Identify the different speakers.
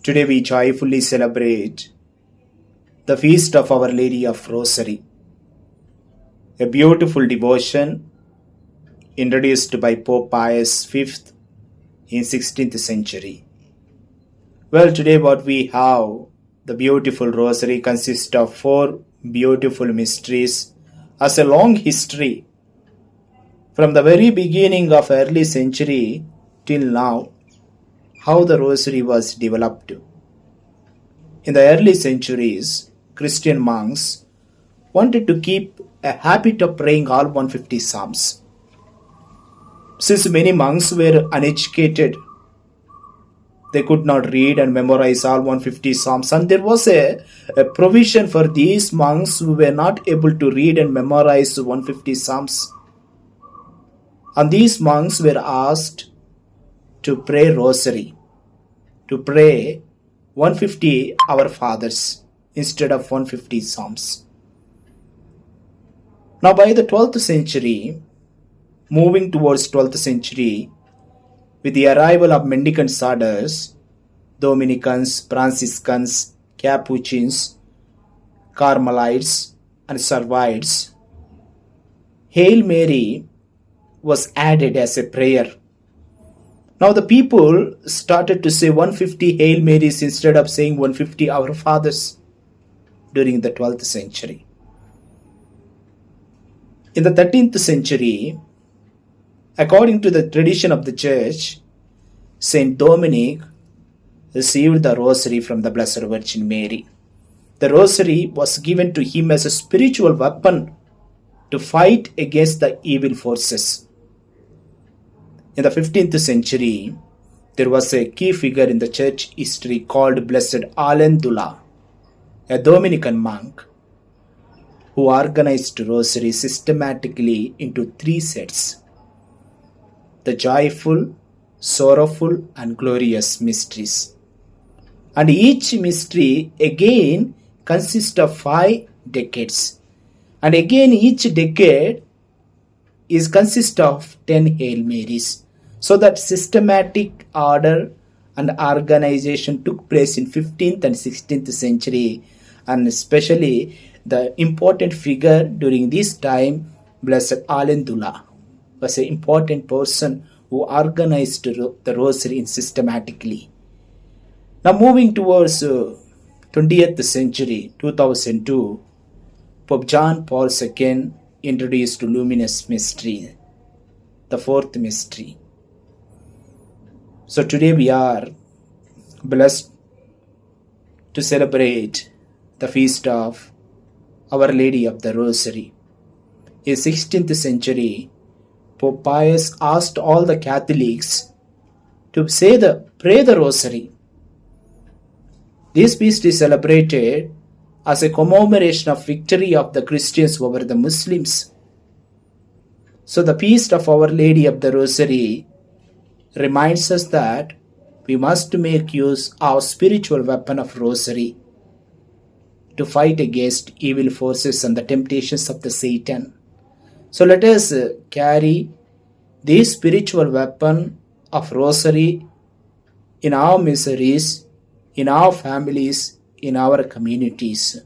Speaker 1: Today we joyfully celebrate the feast of Our Lady of Rosary, a beautiful devotion introduced by Pope Pius V in 16th century. Well, today what we have, the beautiful Rosary consists of 4 beautiful mysteries as a long history from the very beginning of early century till now, how the Rosary was developed. In the early centuries, Christian monks wanted to keep a habit of praying all 150 Psalms. Since many monks were uneducated, they could not read and memorize all 150 Psalms, and there was a provision for these monks who were not able to read and memorize 150 Psalms. And these monks were asked to pray Rosary, to pray 150 Our Fathers instead of 150 Psalms. Now by the 12th century, moving towards 12th century, with the arrival of mendicant orders, Dominicans, Franciscans, Capuchins, Carmelites, and Servites, Hail Mary was added as a prayer. Now the people started to say 150 Hail Marys instead of saying 150 Our Fathers during the 12th century. In the 13th century, according to the tradition of the Church, Saint Dominic received the Rosary from the Blessed Virgin Mary. The Rosary was given to him as a spiritual weapon to fight against the evil forces. In the 15th century, there was a key figure in the church history called Blessed Alendula, a Dominican monk who organized Rosary systematically into 3 sets: the joyful, sorrowful, and glorious mysteries. And each mystery again consists of 5 decades. And again each decade consists of 10 Hail Marys. So that systematic order and organization took place in 15th and 16th century, and especially the important figure during this time, Blessed Alendula, was an important person who organized the Rosary systematically. Now moving towards 20th century, 2002, Pope John Paul II introduced Luminous Mystery, the 4th mystery. So today we are blessed to celebrate the feast of Our Lady of the Rosary. In 16th century, Pope Pius asked all the Catholics to pray the Rosary. This feast is celebrated as a commemoration of victory of the Christians over the Muslims. So the feast of Our Lady of the Rosary reminds us that we must make use of our spiritual weapon of Rosary to fight against evil forces and the temptations of the Satan. So let us carry this spiritual weapon of Rosary in our miseries, in our families, in our communities.